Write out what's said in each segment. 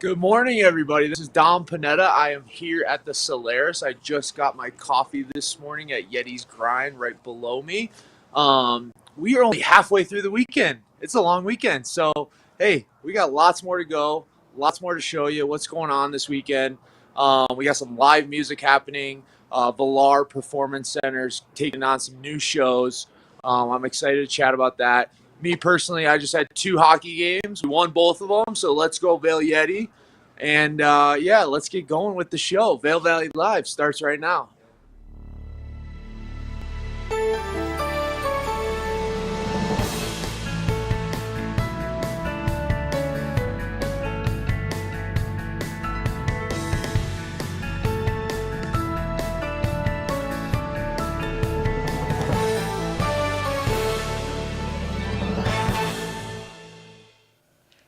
Good morning, everybody. This is Dom Panetta. I am here at the Solaris. I just got my coffee this morning at Yeti's Grind right below me. We are only halfway through the weekend. It's a long weekend. So, hey, we got lots more to go, lots more to show you what's going on this weekend. We got some live music happening. Valar Performance Center's taking on some new shows. I'm excited to chat about that. Me personally, I just had two hockey games. We won both of them, so let's go Vail Yeti. And yeah, let's get going with the show. Vail Valley Live starts right now.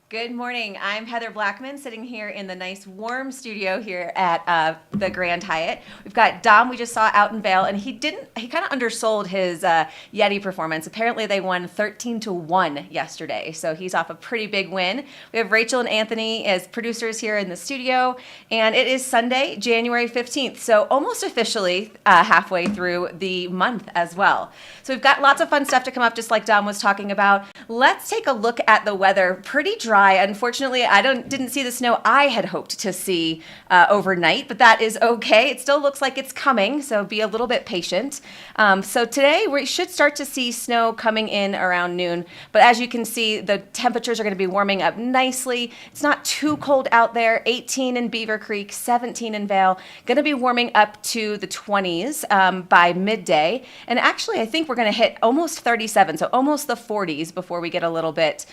Good morning. I'm Heather Blackman, sitting here in the nice warm studio here at the Grand Hyatt. We've got Dom, we just saw out in Vail, and he kind of undersold his Yeti performance. Apparently they won 13-1 yesterday, so he's off a pretty big win. We have Rachel and Anthony as producers here in the studio, and it is Sunday, January 15th, so almost officially halfway through the month as well. So we've got lots of fun stuff to come up, just like Dom was talking about. Let's take a look at the weather. Pretty dry. Unfortunately, I didn't see the snow I had hoped to see overnight, but that is okay. It still looks like it's coming, so be a little bit patient. So today we should start to see snow coming in around noon, but as you can see, the temperatures are going to be warming up nicely. It's not too cold out there. 18 in Beaver Creek, 17 in Vail. Going to be warming up to the 20s by midday, and actually I think we're going to hit almost 37, so almost the 40s before we get a little bit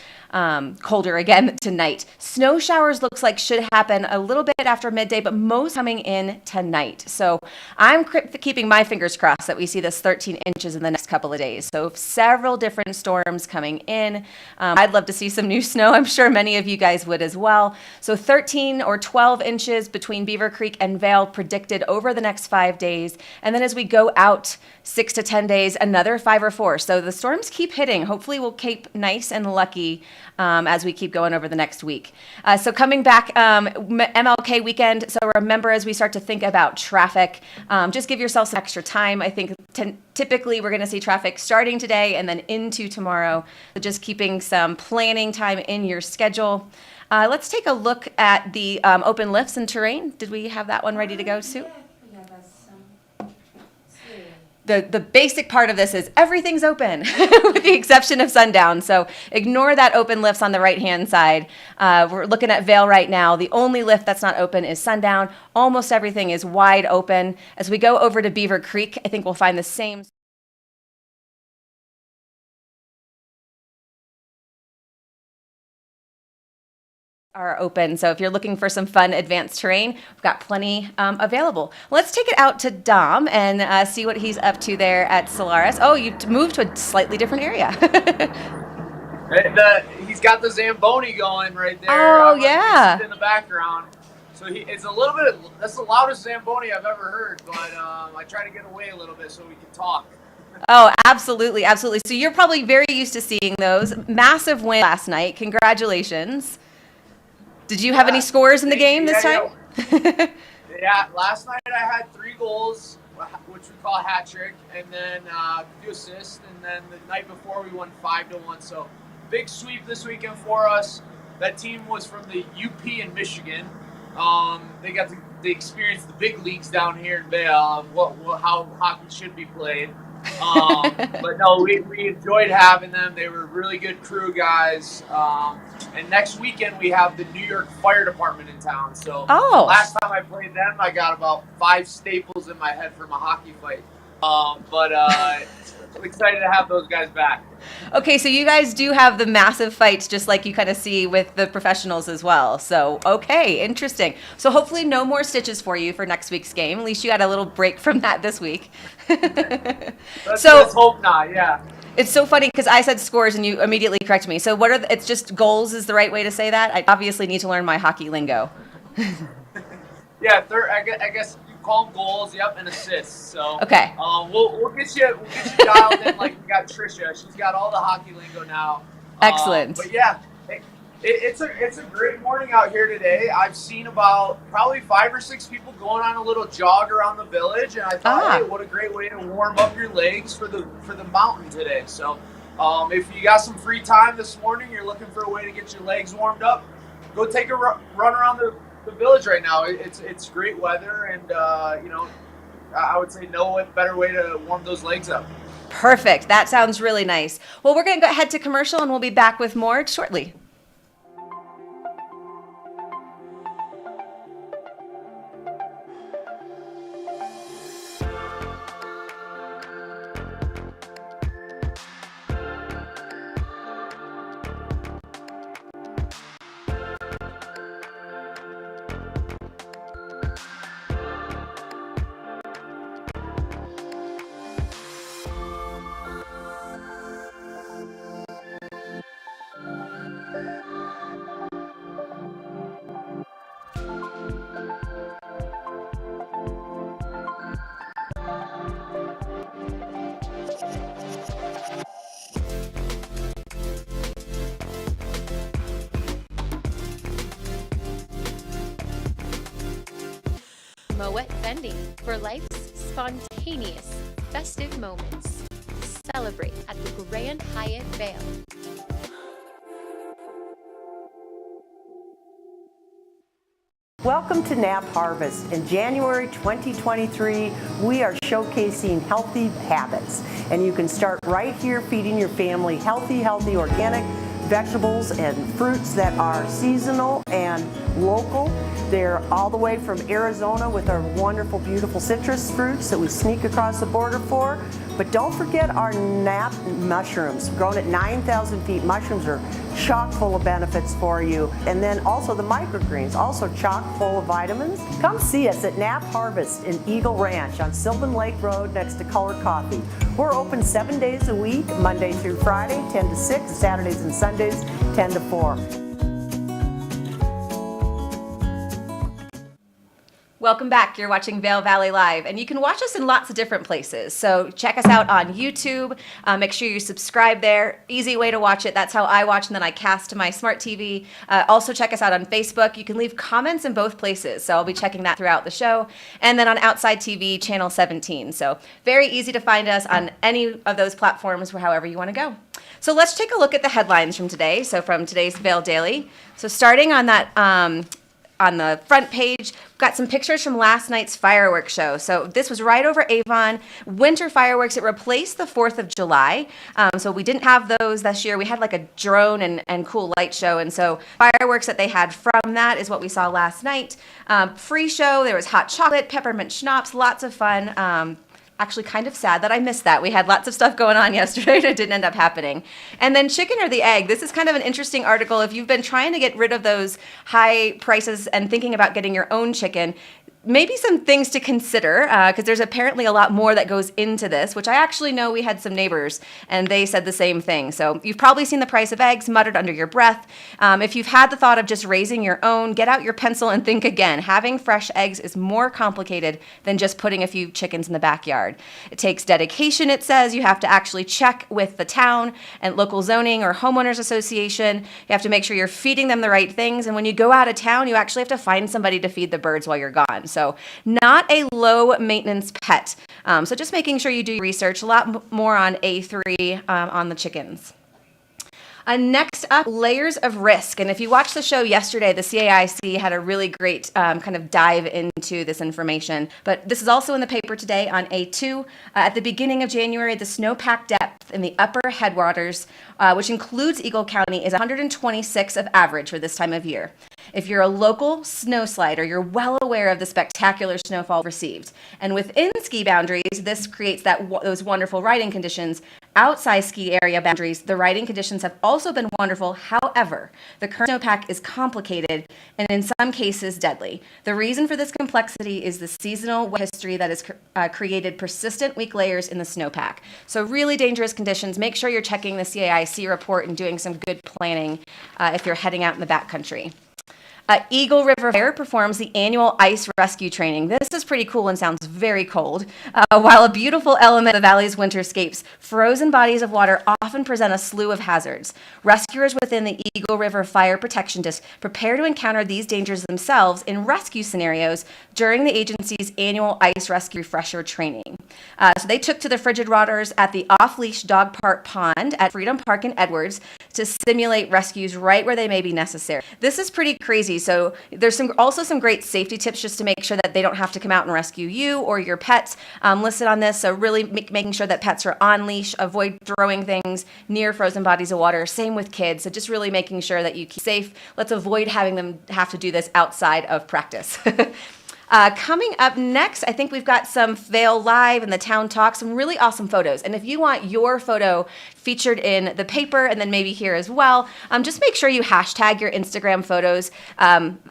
colder again tonight. Snow showers looks like should happen a little bit after midday, but most coming in tonight. So I'm keeping my fingers crossed that we see this 13 inches in the next couple of days. So several different storms coming in. I'd love to see some new snow. I'm sure many of you guys would as well. So 13 or 12 inches between Beaver Creek and Vail predicted over the next 5 days. And then as we go out 6 to 10 days, another 5 or 4. So the storms keep hitting. Hopefully we'll keep nice and lucky as we keep going over the next week. So coming back, MLK weekend. So remember, as we start to think about traffic, just give yourself some extra time. I think typically we're going to see traffic starting today and then into tomorrow. So just keeping some planning time in your schedule. Let's take a look at the open lifts and terrain. Did we have that one ready to go, Sue? The basic part of this is everything's open with the exception of sundown. So ignore that open lifts on the right-hand side. We're looking at Vail right now. The only lift that's not open is sundown. Almost everything is wide open. As we go over to Beaver Creek, I think we'll find the same. Are open. So if you're looking for some fun advanced terrain, we've got plenty available. Let's take it out to Dom and see what he's up to there at Solaris. Oh, you moved to a slightly different area. He's got the Zamboni going right there. Oh, yeah. In the background. So it's a little bit, that's the loudest Zamboni I've ever heard, but I try to get away a little bit so we can talk. Oh, absolutely, absolutely. So you're probably very used to seeing those. Massive win last night. Congratulations. Did you have any scores in the game this time? Yeah, last night I had 3 goals, which we call a hat trick, and then a few assists, and then the night before we won 5-1. So big sweep this weekend for us. That team was from the UP in Michigan. They got to experience the big leagues down here in Vail, how hockey should be played. But no, we enjoyed having them. They were really good crew guys. And next weekend we have the New York Fire Department in town. So last time I played them, I got about 5 staples in my head from a hockey fight. But I'm excited to have those guys back. Okay, so you guys do have the massive fights just like you kind of see with the professionals as well. So, okay, interesting. So hopefully no more stitches for you for next week's game. At least you got a little break from that this week. Let's hope not, yeah. It's so funny because I said scores and you immediately correct me. So it's just goals is the right way to say that? I obviously need to learn my hockey lingo. Yeah, I guess you call them goals, yep, and assists. So okay. We'll get you dialed in like we got Trisha. She's got all the hockey lingo now. Excellent. But yeah, It's a great morning out here today. I've seen about probably 5 or 6 people going on a little jog around the village, and I thought, hey, Ah, what a great way to warm up your legs for the mountain today. So, if you got some free time this morning, you're looking for a way to get your legs warmed up, go take a run around the village right now. It's great weather, and I would say no better way to warm those legs up. perfect. That sounds really nice. Well, we're going to go ahead to commercial and we'll be back with more shortly. Moet Vending for life's spontaneous, festive moments. Celebrate at the Grand Hyatt Vail. Welcome to Nap Harvest. In January 2023, we are showcasing healthy habits. And you can start right here feeding your family healthy organic vegetables and fruits that are seasonal and local. They're all the way from Arizona with our wonderful, beautiful citrus fruits that we sneak across the border for. But don't forget our nap mushrooms, grown at 9,000 feet. Mushrooms are chock full of benefits for you. And then also the microgreens, also chock full of vitamins. Come see us at Nap Harvest in Eagle Ranch on Sylvan Lake Road next to Color Coffee. We're open 7 days a week, Monday through Friday, 10 to 6, Saturdays and Sundays, 10 to 4. Welcome back. You're watching Vail Valley Live, and you can watch us in lots of different places. So check us out on YouTube. Make sure you subscribe there. Easy way to watch it. That's how I watch, and then I cast to my smart TV. Also check us out on Facebook. You can leave comments in both places, so I'll be checking that throughout the show. And then on Outside TV, channel 17. So very easy to find us on any of those platforms, or however you want to go. So let's take a look at the headlines from today. So from today's Vail Daily. So starting on that. On the front page, we've got some pictures from last night's fireworks show. So this was right over Avon. Winter fireworks, it replaced the 4th of July. So we didn't have those this year. We had like a drone and cool light show. And so fireworks that they had from that is what we saw last night. Free show, there was hot chocolate, peppermint schnapps, lots of fun. Actually kind of sad that I missed that. We had lots of stuff going on yesterday and it didn't end up happening. And then chicken or the egg. This is kind of an interesting article. If you've been trying to get rid of those high prices and thinking about getting your own chicken, maybe some things to consider, because there's apparently a lot more that goes into this, which I actually know we had some neighbors, and they said the same thing. So you've probably seen the price of eggs muttered under your breath. If you've had the thought of just raising your own, get out your pencil and think again. Having fresh eggs is more complicated than just putting a few chickens in the backyard. It takes dedication, it says. You have to actually check with the town and local zoning or homeowners association. You have to make sure you're feeding them the right things, and when you go out of town, you actually have to find somebody to feed the birds while you're gone. So not a low maintenance pet. So just making sure you do research. A lot more on A3 on the chickens. Next up, layers of risk. And if you watched the show yesterday, the CAIC had a really great kind of dive into this information. But this is also in the paper today on A2. At the beginning of January, the snowpack depth in the upper headwaters, which includes Eagle County, is 126 of average for this time of year. If you're a local snowslider, you're well aware of the spectacular snowfall received. And within ski boundaries, this creates those wonderful riding conditions. Outside ski area boundaries, the riding conditions have also been wonderful. However, the current snowpack is complicated and in some cases deadly. The reason for this complexity is the seasonal history that has created persistent weak layers in the snowpack. So really dangerous conditions. Make sure you're checking the CAIC report and doing some good planning if you're heading out in the backcountry. Eagle River Fire performs the annual ice rescue training. This is pretty cool and sounds very cold. While a beautiful element of the valley's winterscapes, frozen bodies of water often present a slew of hazards. Rescuers within the Eagle River Fire Protection District prepare to encounter these dangers themselves in rescue scenarios during the agency's annual ice rescue refresher training. So they took to the frigid waters at the off-leash dog park pond at Freedom Park in Edwards to simulate rescues right where they may be necessary. This is pretty crazy. So there's also some great safety tips just to make sure that they don't have to come out and rescue you or your pets listed on this. So really making sure that pets are on leash, avoid throwing things near frozen bodies of water. Same with kids. So just really making sure that you keep safe. Let's avoid having them have to do this outside of practice. Coming up next, I think we've got some Vail Live and the Town Talk, some really awesome photos. And if you want your photo featured in the paper and then maybe here as well, just make sure you hashtag your Instagram photos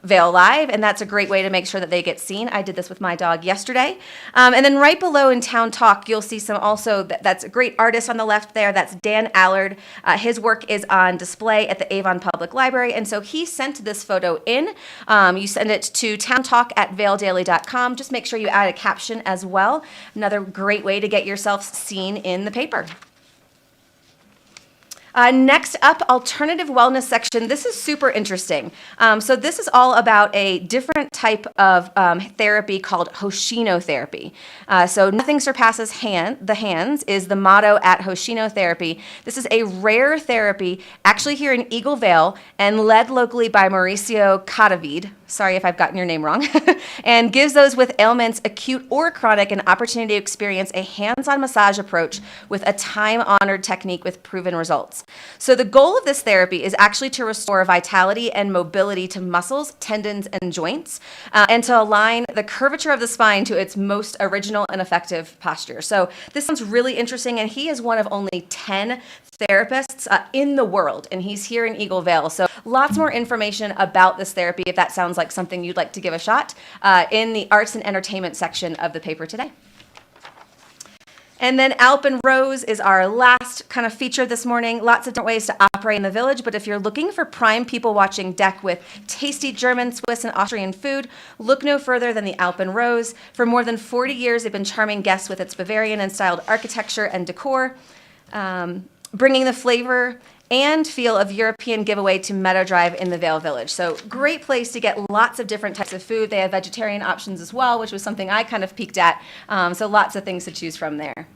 Vail Live, and that's a great way to make sure that they get seen. I did this with my dog yesterday. And then right below in Town Talk, you'll see some also, that's a great artist on the left there, that's Dan Allard. His work is on display at the Avon Public Library, and so he sent this photo in. You send it to towntalk@vaildaily.com. Just make sure you add a caption as well. Another great way to get yourself seen in the paper. Next up, alternative wellness section. This is super interesting. So this is all about a different type of therapy called Hoshino therapy. So nothing surpasses the hands is the motto at Hoshino therapy. This is a rare therapy actually here in Eagle Vail and led locally by Mauricio Cadavid. Sorry if I've gotten your name wrong, and gives those with ailments, acute or chronic, an opportunity to experience a hands-on massage approach with a time-honored technique with proven results. So the goal of this therapy is actually to restore vitality and mobility to muscles, tendons, and joints, and to align the curvature of the spine to its most original and effective posture. So this sounds really interesting, and he is one of only 10 therapists in the world, and he's here in Eagle Vail. So lots more information about this therapy if that sounds like something you'd like to give a shot in the arts and entertainment section of the paper today. And then Alpen Rose is our last kind of feature this morning. Lots of different ways to operate in the village, but if you're looking for prime people watching deck with tasty German, Swiss, and Austrian food, look no further than the Alpen Rose. For more than 40 years, they've been charming guests with its Bavarian and styled architecture and decor, bringing the flavor and feel of European giveaway to Meadow Drive in the Vail Village. So great place to get lots of different types of food. They have vegetarian options as well, which was something I kind of peeked at. So lots of things to choose from there.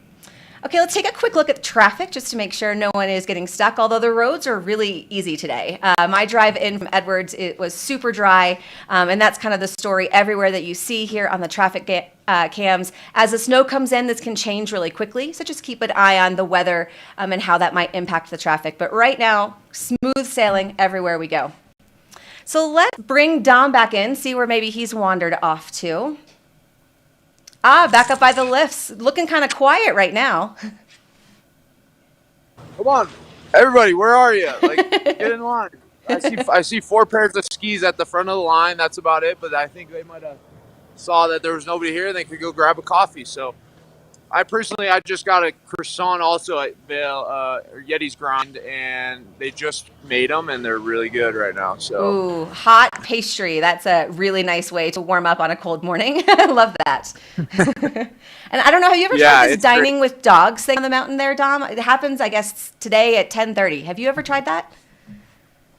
Okay, let's take a quick look at the traffic just to make sure no one is getting stuck, although the roads are really easy today. My drive in from Edwards, it was super dry, and that's kind of the story everywhere that you see here on the traffic cams. As the snow comes in, this can change really quickly, so just keep an eye on the weather and how that might impact the traffic. But right now, smooth sailing everywhere we go. So let's bring Dom back in, see where maybe he's wandered off to. Back up by the lifts. Looking kind of quiet right now. Come on, everybody, where are you? Like, get in line. I see 4 pairs of skis at the front of the line. That's about it. But I think they might have saw that there was nobody here and they could go grab a coffee. So I just got a croissant also at Vail, Yeti's Grind, and they just made them and they're really good right now. So ooh, hot pastry. That's a really nice way to warm up on a cold morning. I love that. And I don't know, have you ever tried this dining with dogs thing on the mountain there, Dom? It happens, I guess, today at 10:30. Have you ever tried that?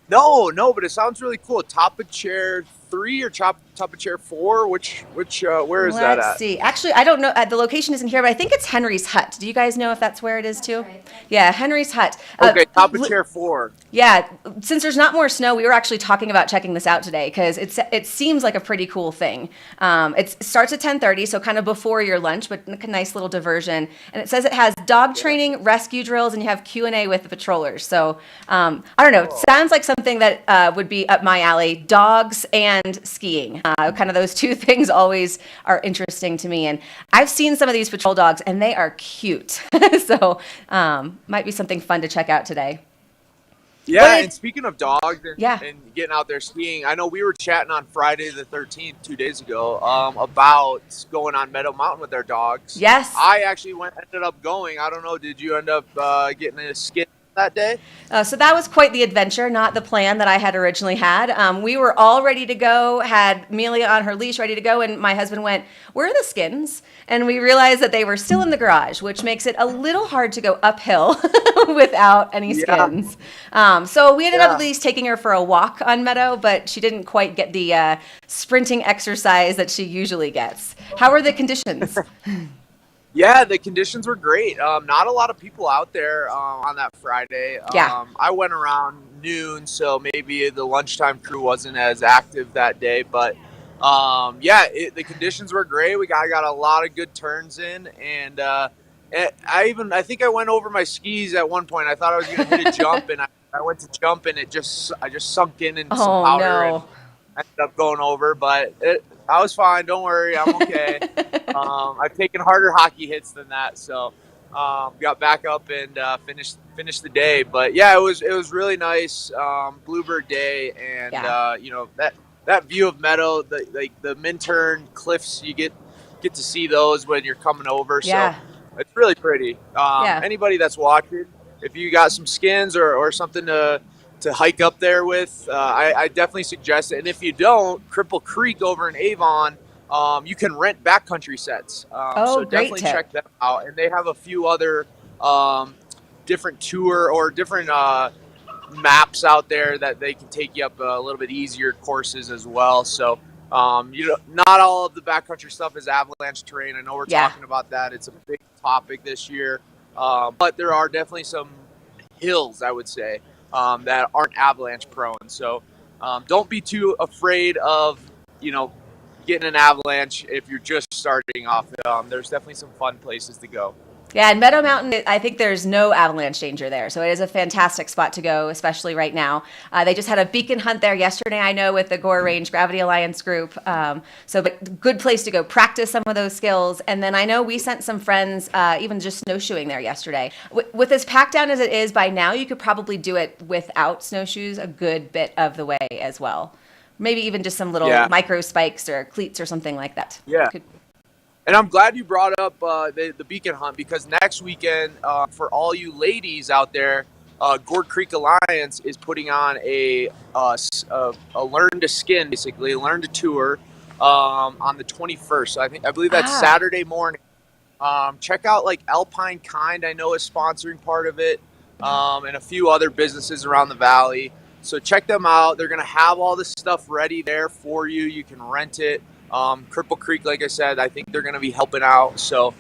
No, but it sounds really cool. Top of chair 3 or top of chair 4? Where is that at? Let's see. Actually, I don't know. The location isn't here, but I think it's Henry's Hut. Do you guys know if that's where it is too? Right. Yeah, Henry's Hut. Okay, top of chair 4. Yeah, since there's not more snow, we were actually talking about checking this out today because it seems like a pretty cool thing. It starts at 10:30, so kind of before your lunch, but a nice little diversion. And it says it has dog training, rescue drills, and you have Q&A with the patrollers. So I don't know. It sounds like something that would be up my alley. Dogs and skiing. Kind of those two things always are interesting to me. And I've seen some of these patrol dogs, and they are cute. So might be something fun to check out today. Yeah, and speaking of dogs and Yeah. getting out there skiing, I know we were chatting on Friday the 13th, 2 days ago, about going on Meadow Mountain with our dogs. Yes. I actually ended up going. I don't know, did you end up getting a skid that day? So that was quite the adventure, not the plan that I had originally had. We were all ready to go, had Amelia on her leash ready to go, and my husband went, "Where are the skins?" And we realized that they were still in the garage, which makes it a little hard to go uphill without any skins. So we ended up at least taking her for a walk on Meadow, but she didn't quite get the sprinting exercise that she usually gets. How were the conditions? Yeah, the conditions were great. Not a lot of people out there on that Friday. I went around noon, so maybe the lunchtime crew wasn't as active that day. But the conditions were great. I got a lot of good turns in, and I think I went over my skis at one point. I thought I was going to hit a jump, and I went to jump, and I just sunk in some powder and ended up going over. But I was fine. Don't worry, I'm okay. I've taken harder hockey hits than that, so got back up and finished the day. But yeah, it was really nice, bluebird day, and that view of Meadow, the Minturn cliffs, you get to see those when you're coming over. So it's really pretty. Anybody that's watching, if you got some skins or something to hike up there with, I definitely suggest it. And if you don't, Cripple Creek over in Avon, you can rent backcountry sets. So definitely check them out. And they have a few other different tour or different maps out there that they can take you up a little bit easier courses as well. So not all of the backcountry stuff is avalanche terrain. I know we're talking about that. It's a big topic this year. But there are definitely some hills, I would say, that aren't avalanche prone. So don't be too afraid of, getting an avalanche if you're just starting off. There's definitely some fun places to go. Yeah, and Meadow Mountain, I think there's no avalanche danger there. So it is a fantastic spot to go, especially right now. They just had a beacon hunt there yesterday, I know, with the Gore Range Gravity Alliance group. But good place to go practice some of those skills. And then I know we sent some friends even just snowshoeing there yesterday. With as packed down as it is by now, you could probably do it without snowshoes a good bit of the way as well. Maybe even just some little micro spikes or cleats or something like that. Yeah. And I'm glad you brought up the beacon hunt, because next weekend, for all you ladies out there, Gourd Creek Alliance is putting on a learn to skin, basically learn to tour, on the 21st. So I believe that's Saturday morning. Check out like Alpine Kind, I know, is sponsoring part of it, and a few other businesses around the valley. So check them out. They're going to have all this stuff ready there for you. You can rent it. Cripple Creek, like I said, I think they're going to be helping out. So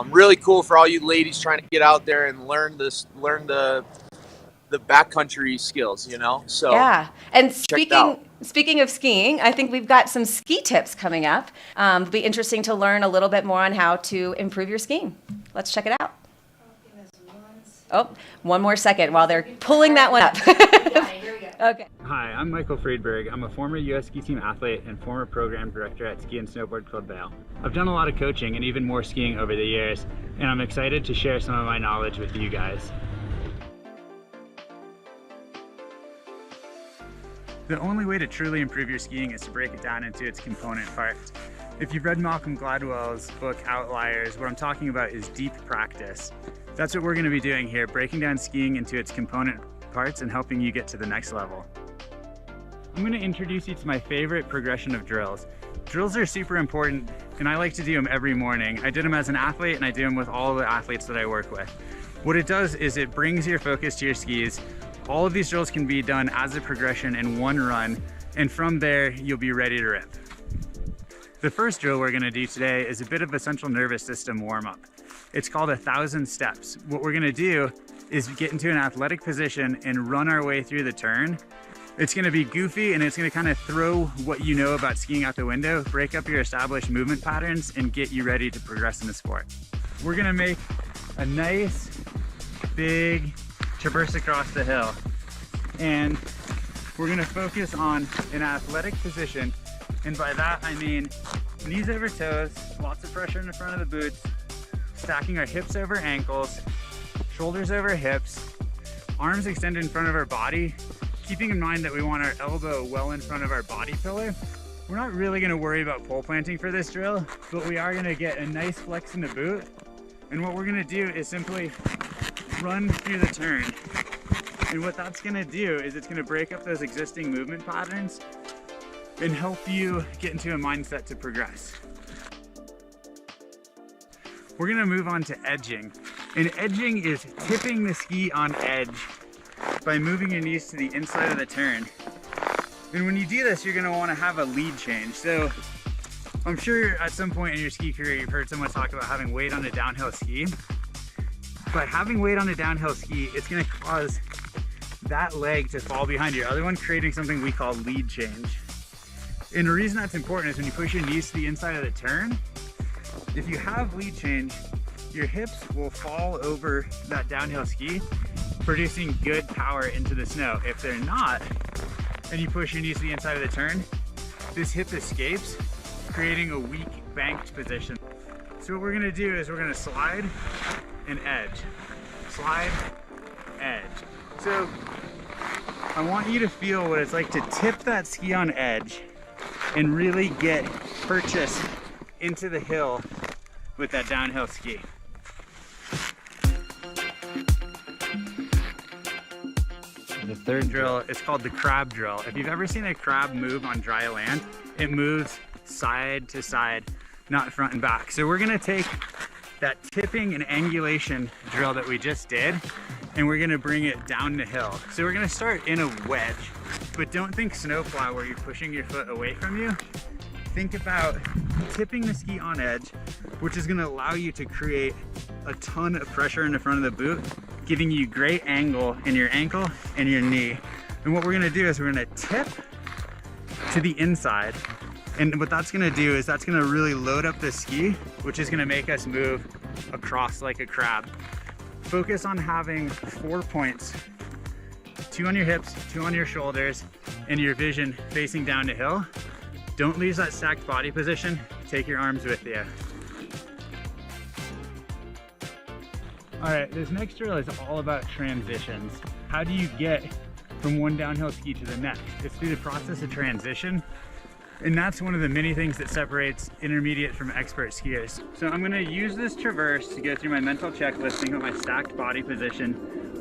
really cool for all you ladies trying to get out there and learn the backcountry skills, So yeah. And speaking of skiing, I think we've got some ski tips coming up. It'll be interesting to learn a little bit more on how to improve your skiing. Let's check it out. Oh, one more second while they're pulling that one up. Here we go. Okay. Hi, I'm Michael Friedberg. I'm a former U.S. ski team athlete and former program director at Ski and Snowboard Club Vail. I've done a lot of coaching and even more skiing over the years, and I'm excited to share some of my knowledge with you guys. The only way to truly improve your skiing is to break it down into its component parts. If you've read Malcolm Gladwell's book Outliers, what I'm talking about is deep practice. That's what we're going to be doing here, breaking down skiing into its component parts and helping you get to the next level. I'm going to introduce you to my favorite progression of drills. Drills are super important, and I like to do them every morning. I did them as an athlete, and I do them with all the athletes that I work with. What it does is it brings your focus to your skis. All of these drills can be done as a progression in one run, and from there, you'll be ready to rip. The first drill we're going to do today is a bit of a central nervous system warm-up. It's called 1,000 steps. What we're gonna do is get into an athletic position and run our way through the turn. It's gonna be goofy, and it's gonna kind of throw what you know about skiing out the window, break up your established movement patterns, and get you ready to progress in the sport. We're gonna make a nice, big traverse across the hill. And we're gonna focus on an athletic position. And by that, I mean knees over toes, lots of pressure in the front of the boots, stacking our hips over ankles, shoulders over hips, arms extended in front of our body, keeping in mind that we want our elbow well in front of our body pillar. We're not really going to worry about pole planting for this drill, but we are going to get a nice flex in the boot. And what we're going to do is simply run through the turn. And what that's gonna do is it's gonna break up those existing movement patterns and help you get into a mindset to progress. We're gonna move on to edging. And edging is tipping the ski on edge by moving your knees to the inside of the turn. And when you do this, you're gonna wanna have a lead change. So I'm sure at some point in your ski career, you've heard someone talk about having weight on a downhill ski. But having weight on a downhill ski, it's gonna cause that leg to fall behind your other one, creating something we call lead change. And the reason that's important is when you push your knees to the inside of the turn, if you have lead change, your hips will fall over that downhill ski, producing good power into the snow. If they're not, and you push your knees to the inside of the turn, this hip escapes, creating a weak banked position. So what we're gonna do is we're gonna slide and edge. Slide, edge. So I want you to feel what it's like to tip that ski on edge and really get purchased into the hill with that downhill ski. The third drill is called the crab drill. If you've ever seen a crab move on dry land, it moves side to side, not front and back. So we're gonna take that tipping and angulation drill that we just did, and we're gonna bring it down the hill. So we're gonna start in a wedge, but don't think snowplow where you're pushing your foot away from you. Think about tipping the ski on edge, which is gonna allow you to create a ton of pressure in the front of the boot, giving you great angle in your ankle and your knee. And what we're gonna do is we're gonna tip to the inside. And what that's gonna do is that's gonna really load up the ski, which is gonna make us move across like a crab. Focus on having 4 points, 2 on your hips, 2 on your shoulders, and your vision facing down the hill. Don't lose that stacked body position. Take your arms with you. All right, this next drill is all about transitions. How do you get from one downhill ski to the next? It's through the process of transition. And that's one of the many things that separates intermediate from expert skiers. So I'm gonna use this traverse to go through my mental checklist, think about my stacked body position.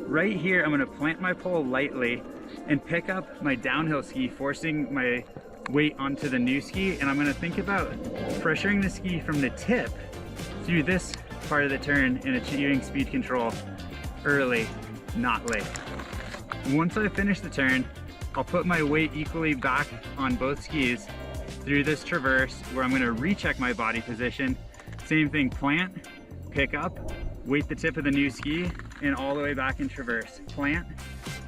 Right here, I'm gonna plant my pole lightly and pick up my downhill ski, forcing my weight onto the new ski. And I'm gonna think about pressuring the ski from the tip through this part of the turn and achieving speed control early, not late. Once I finish the turn, I'll put my weight equally back on both skis through this traverse where I'm gonna recheck my body position. Same thing, plant, pick up, weight the tip of the new ski, and all the way back in traverse. Plant,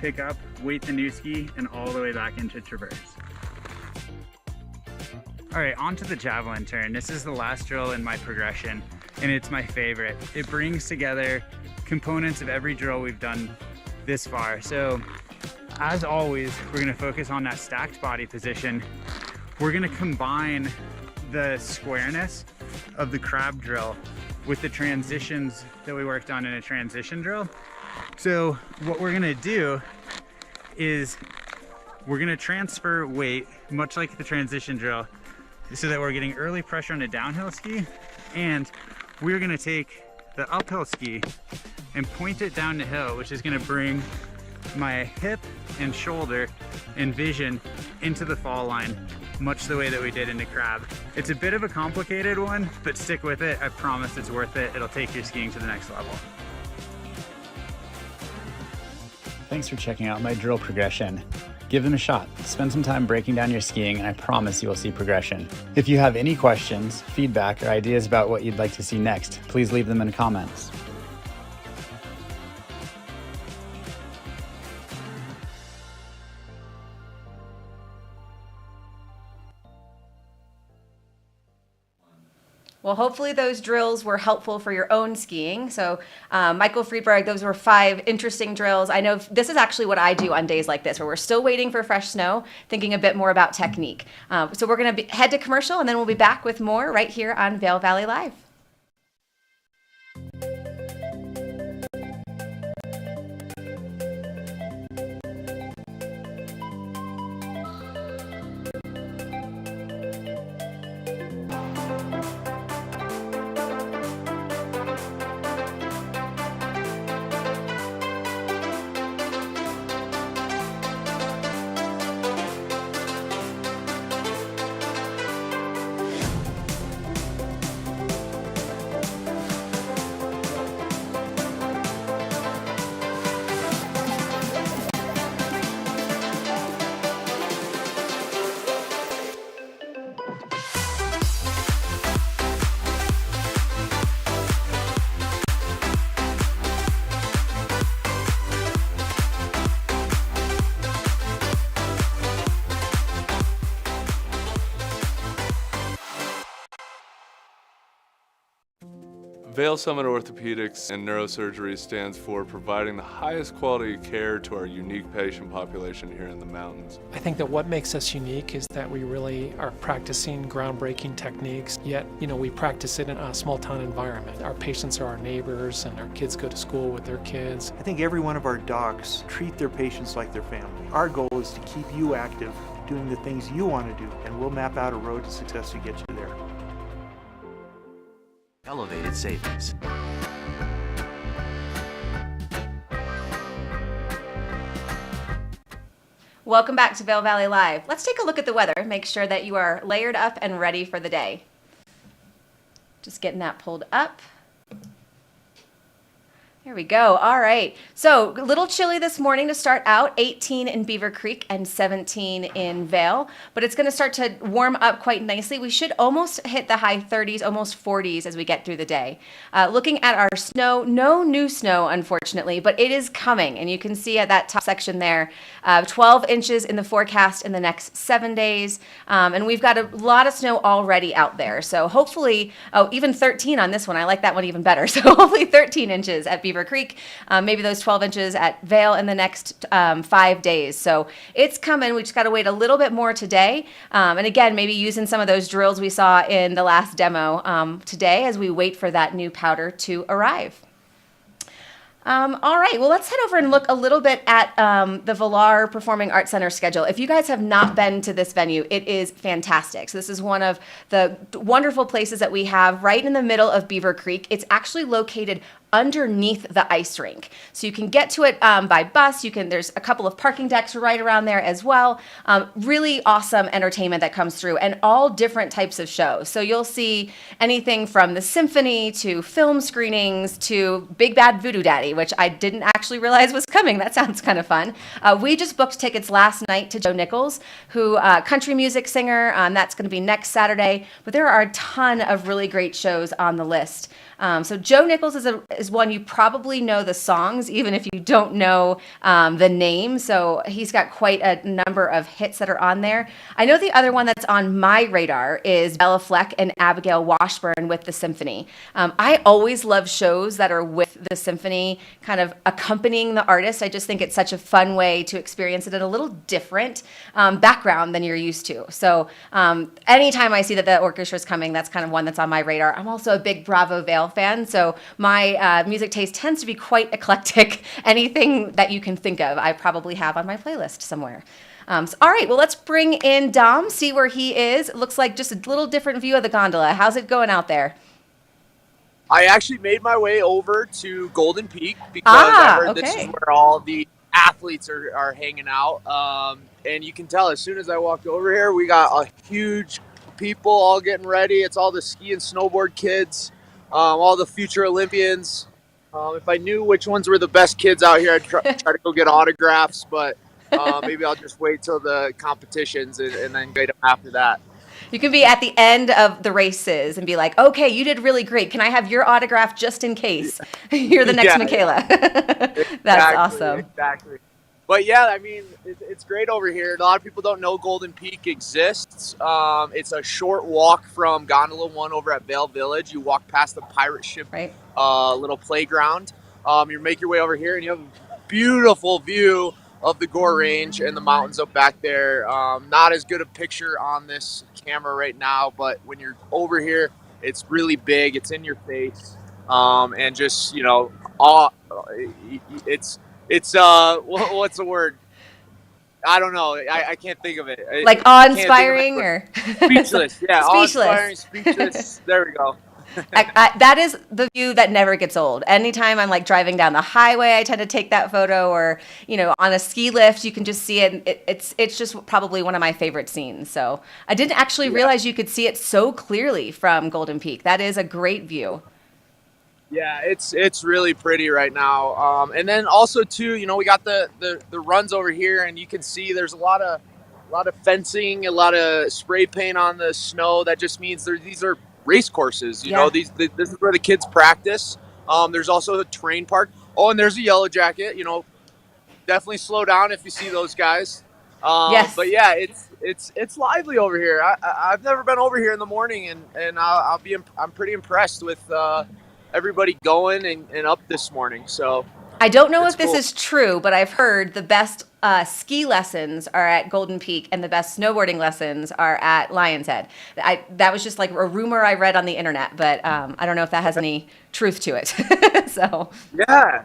pick up, weight the new ski, and all the way back into traverse. All right, on to the javelin turn. This is the last drill in my progression, and it's my favorite. It brings together components of every drill we've done this far. So, as always, we're gonna focus on that stacked body position. We're gonna combine the squareness of the crab drill with the transitions that we worked on in a transition drill. So what we're gonna do is we're gonna transfer weight, much like the transition drill, so that we're getting early pressure on a downhill ski, and we're gonna take the uphill ski and point it down the hill, which is gonna bring my hip and shoulder and vision into the fall line, much the way that we did in the crab. It's a bit of a complicated one, but stick with it. I promise it's worth it. It'll take your skiing to the next level. Thanks for checking out my drill progression. Give them a shot. Spend some time breaking down your skiing, and I promise you will see progression. If you have any questions, feedback, or ideas about what you'd like to see next, please leave them in the comments. Well, hopefully those drills were helpful for your own skiing. So Michael Friedberg, those were 5 interesting drills. I know this is actually what I do on days like this, where we're still waiting for fresh snow, thinking a bit more about technique. So we're gonna head to commercial, and then we'll be back with more right here on Vail Valley Live. Vail Summit Orthopedics and Neurosurgery stands for providing the highest quality care to our unique patient population here in the mountains. I think that what makes us unique is that we really are practicing groundbreaking techniques, yet, we practice it in a small town environment. Our patients are our neighbors and our kids go to school with their kids. I think every one of our docs treat their patients like their family. Our goal is to keep you active, doing the things you want to do, and we'll map out a road to success to get you there. Elevated savings. Welcome back to Vail Valley Live. Let's take a look at the weather. Make sure that you are layered up and ready for the day. Just getting that pulled up. There we go. All right. So a little chilly this morning to start out, 18 in Beaver Creek and 17 in Vail, but it's going to start to warm up quite nicely. We should almost hit the high 30s, almost 40s as we get through the day. Looking at our snow, no new snow, unfortunately, but it is coming. And you can see at that top section there, 12 inches in the forecast in the next 7 days. And we've got a lot of snow already out there. So hopefully, even 13 on this one. I like that one even better. So hopefully 13 inches at Beaver Creek, maybe those 12 inches at Vail in the next 5 days. So it's coming. We just got to wait a little bit more today. And again, maybe using some of those drills we saw in the last demo today as we wait for that new powder to arrive. All right, well, let's head over and look a little bit at the Villar Performing Arts Center schedule. If you guys have not been to this venue, it is fantastic. So this is one of the wonderful places that we have right in the middle of Beaver Creek. It's actually located underneath the ice rink. So you can get to it by bus. There's a couple of parking decks right around there as well. Really awesome entertainment that comes through and all different types of shows. So you'll see anything from the symphony to film screenings to Big Bad Voodoo Daddy, which I didn't actually realize was coming. That sounds kind of fun. We just booked tickets last night to Joe Nichols, who country music singer. That's going to be next Saturday. But there are a ton of really great shows on the list. So Joe Nichols is one you probably know the songs, even if you don't know the name. So he's got quite a number of hits that are on there. I know the other one that's on my radar is Bella Fleck and Abigail Washburn with the symphony. I always love shows that are with the symphony kind of accompanying the artist. I just think it's such a fun way to experience it in a little different background than you're used to. So anytime I see that the orchestra is coming, that's kind of one that's on my radar. I'm also a big Bravo Vail fan, so my music taste tends to be quite eclectic. Anything that you can think of, I probably have on my playlist somewhere. All right, well, let's bring in Dom, see where he is. It looks like just a little different view of the gondola. How's it going out there? I actually made my way over to Golden Peak because I heard this is where all the athletes are hanging out. And you can tell as soon as I walked over here, we got a huge people all getting ready. It's all the ski and snowboard kids. All the future Olympians. If I knew which ones were the best kids out here, I'd try to go get autographs, but maybe I'll just wait till the competitions and then get them after that. You can be at the end of the races and be like, okay, you did really great. Can I have your autograph just in case? You're the next Michaela. That's awesome. Exactly. But yeah, I mean, it's great over here. A lot of people don't know Golden Peak exists. It's a short walk from Gondola 1 over at Vail Village. You walk past the pirate ship little playground. You make your way over here and you have a beautiful view of the Gore Range and the mountains up back there. Not as good a picture on this camera right now, but when you're over here, it's really big. It's in your face. And just, it's what's the word? I don't know. I can't think of it. Like awe-inspiring or speechless? Yeah, speechless. Awe-inspiring, speechless. There we go. That is the view that never gets old. Anytime I'm like driving down the highway, I tend to take that photo, or on a ski lift, you can just see it. It's just probably one of my favorite scenes. So I didn't actually realize you could see it so clearly from Golden Peak. That is a great view. Yeah, it's really pretty right now. And then also too, we got the runs over here, and you can see there's a lot of fencing, a lot of spray paint on the snow. That just means these are race courses. You know, this is where the kids practice. There's also a terrain park. Oh, and there's a yellow jacket. Definitely slow down if you see those guys. Yes. But yeah, it's lively over here. I've never been over here in the morning, and I'm pretty impressed with everybody going and up this morning. So I don't know it's if this cool. is true, but I've heard the best ski lessons are at Golden Peak and the best snowboarding lessons are at Lion's Head. That was just like a rumor I read on the internet, but I don't know if that has any truth to it. So Yeah,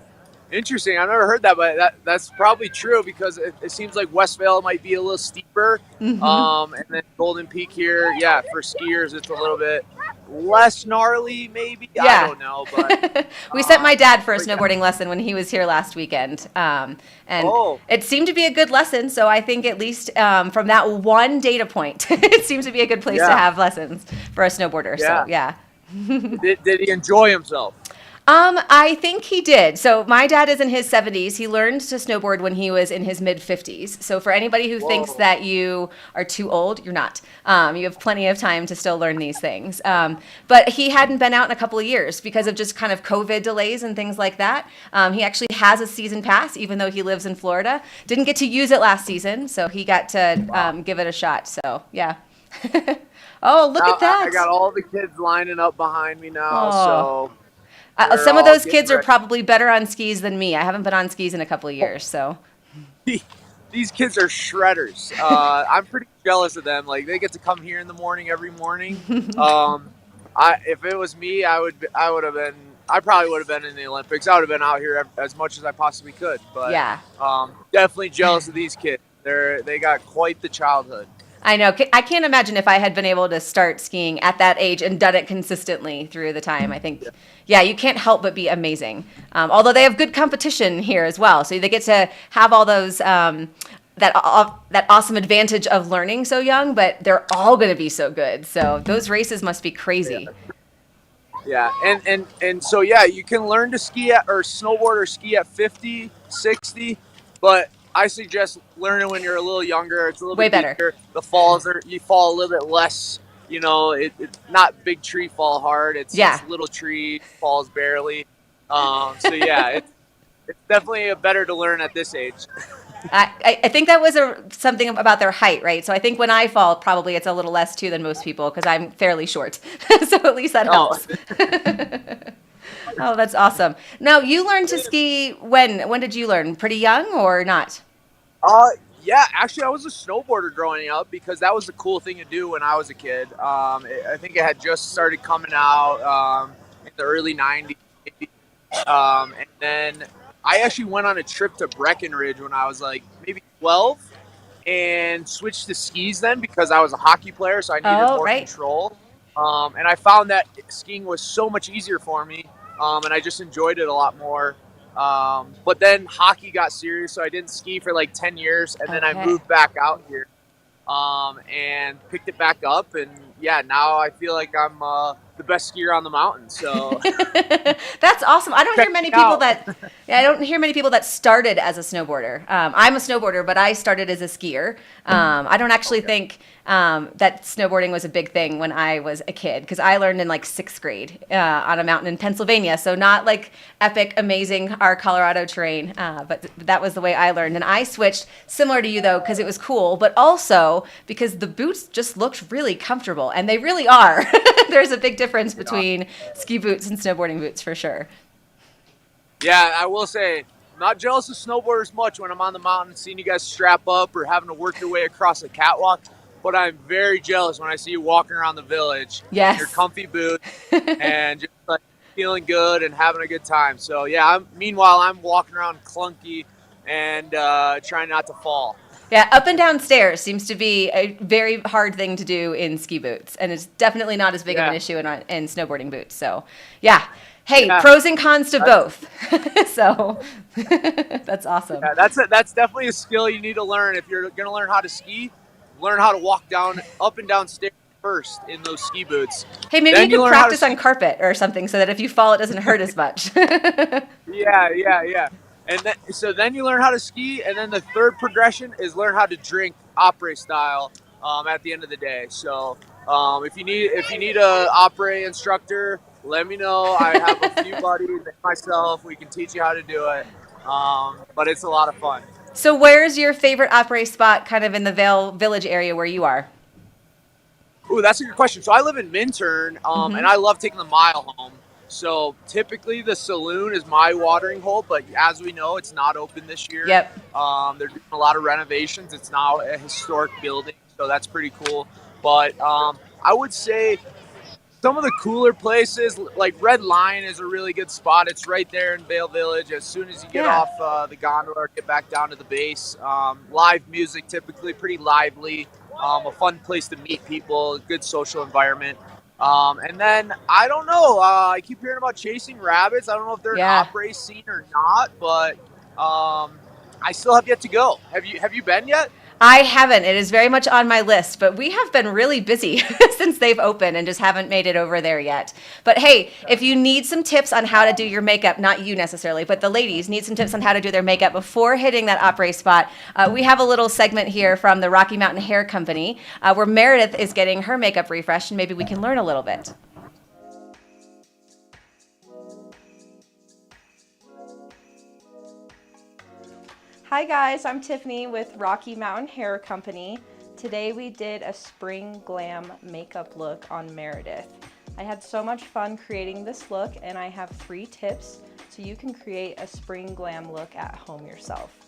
interesting. I've never heard that, but that's probably true because it seems like West Vail might be a little steeper, and then Golden Peak here, yeah, for skiers it's a little bit less gnarly, maybe. I yeah, don't know, but we sent my dad for a but yeah. snowboarding lesson when he was here last weekend, and Oh. it seemed to be a good lesson. So I think at least from that one data point, it seems to be a good place to Yeah. have lessons for a snowboarder. Yeah. So yeah. Did he enjoy himself? I think he did. So my dad is in his 70s. He learned to snowboard when he was in his mid 50s. So for anybody who thinks that you are too old, you're not. You have plenty of time to still learn these things. But he hadn't been out in a couple of years because of just kind of COVID delays and things like that. He actually has a season pass, even though he lives in Florida. Didn't get to use it last season, so he got to give it a shot. So yeah. Oh, look at that. I got all the kids lining up behind me now, Oh. so Some of all those getting kids are ready. probably better on skis than me. I haven't been on skis in a couple of years, so. These kids are shredders. I'm pretty jealous of them. Like they get to come here in the morning every morning. If it was me, I probably would have been in the Olympics. I would have been out here as much as I possibly could. But Yeah. definitely jealous of these kids. They got quite the childhood. I know. I can't imagine if I had been able to start skiing at that age and done it consistently through the time. I think, yeah, you can't help but be amazing. Although they have good competition here as well. So they get to have all those, that awesome advantage of learning so young, but they're all going to be so good. So those races must be crazy. Yeah, and so yeah, you can learn to ski or snowboard or ski at 50, 60, but I suggest learning when you're a little younger. It's a little Way bit better. easier. The falls you fall a little bit less. You know, it's not big tree fall hard. It's little tree falls barely. So yeah, it's definitely better to learn at this age. I think that was something about their height, right? So I think when I fall, probably it's a little less too than most people because I'm fairly short. So at least that helps. Oh, that's awesome. Now, you learned to ski when? When did you learn? Pretty young or not? Yeah, actually, I was a snowboarder growing up because that was the cool thing to do when I was a kid. I think it had just started coming out in the early 90s. And then I actually went on a trip to Breckenridge when I was like maybe 12 and switched to skis then because I was a hockey player, so I needed more control. And I found that skiing was so much easier for me, and I just enjoyed it a lot more. But then hockey got serious, so I didn't ski for like 10 years, and then I moved back out here and picked it back up. And yeah, now I feel like I'm the best skier on the mountain. So that's awesome. I don't hear many people I don't hear many people that started as a snowboarder. I'm a snowboarder, but I started as a skier. I don't actually think that snowboarding was a big thing when I was a kid because I learned in like 6th grade on a mountain in Pennsylvania. So not like epic, amazing, our Colorado terrain, but that was the way I learned. And I switched similar to you though because it was cool, but also because the boots just looked really comfortable, and they really are. There's a big difference between ski boots and snowboarding boots for sure. Yeah, I will say, not jealous of snowboarders much when I'm on the mountain seeing you guys strap up or having to work your way across a catwalk. But I'm very jealous when I see you walking around the village in your comfy boots and just like feeling good and having a good time. So yeah, meanwhile I'm walking around clunky and trying not to fall. Yeah, up and down stairs seems to be a very hard thing to do in ski boots, and it's definitely not as big of an issue in snowboarding boots. So yeah. Hey, pros and cons to both. So that's awesome. Yeah, that's definitely a skill you need to learn if you're going to learn how to ski. Learn how to walk up and down stairs first in those ski boots. Hey, maybe you can practice on carpet or something so that if you fall, it doesn't hurt as much. Yeah. And then you learn how to ski, and then the third progression is learn how to drink après style at the end of the day. So if you need a après instructor, let me know. I have a few buddies and myself. We can teach you how to do it. But it's a lot of fun. So where's your favorite après spot kind of in the Vail Village area where you are? Ooh, that's a good question. So I live in Minturn, and I love taking the mile home. So typically the saloon is my watering hole, but as we know, it's not open this year. Yep. They're doing a lot of renovations. It's now a historic building, so that's pretty cool. But I would say some of the cooler places, like Red Lion, is a really good spot. It's right there in Vail Village. As soon as you get Yeah. off the gondola, get back down to the base. Live music, typically pretty lively. A fun place to meet people, a good social environment. And then I don't know. I keep hearing about chasing rabbits. I don't know if they're an Yeah. opera scene or not, but I still have yet to go. Have you been yet? I haven't. It is very much on my list, but we have been really busy since they've opened and just haven't made it over there yet. But hey, if you need some tips on how to do your makeup, not you necessarily, but the ladies need some tips on how to do their makeup before hitting that opera spot, we have a little segment here from the Rocky Mountain Hair Company where Meredith is getting her makeup refreshed, and maybe we can learn a little bit. Hi guys, I'm Tiffany with Rocky Mountain Hair Company. Today we did a spring glam makeup look on Meredith. I had so much fun creating this look, and I have 3 tips so you can create a spring glam look at home yourself.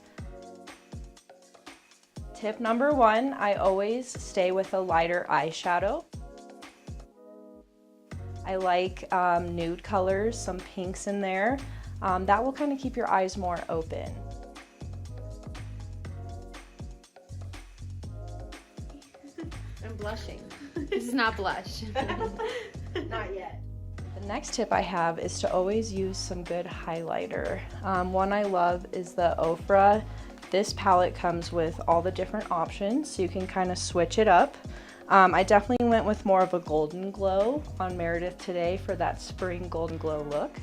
Tip number 1, I always stay with a lighter eyeshadow. I like nude colors, some pinks in there. That will kind of keep your eyes more open. I'm blushing. This is not blush. Not yet. The next tip I have is to always use some good highlighter. One I love is the Ofra. This palette comes with all the different options, so you can kind of switch it up. I definitely went with more of a golden glow on Meredith today for that spring golden glow look.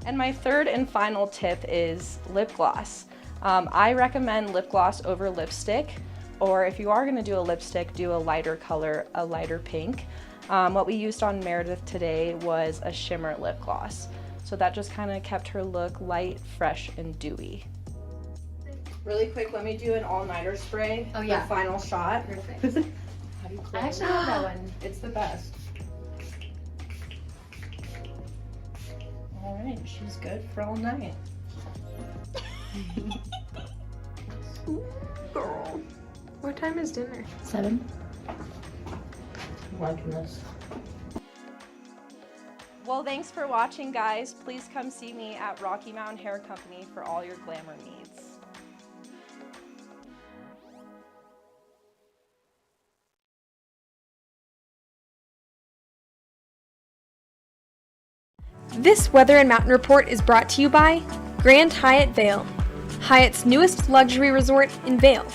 And my third and final tip is lip gloss. I recommend lip gloss over lipstick, or if you are going to do a lipstick, do a lighter color, a lighter pink. What we used on Meredith today was a shimmer lip gloss. So that just kind of kept her look light, fresh, and dewy. Really quick, let me do an all-nighter spray. Oh, yeah. The final shot. Perfect. I actually love that one. It's the best. All right, she's good for all night. Girl. What time is dinner? 7. I'm liking this. Well, thanks for watching, guys. Please come see me at Rocky Mountain Hair Company for all your glamour needs. This Weather and Mountain Report is brought to you by Grand Hyatt Vail, Hyatt's newest luxury resort in Vail.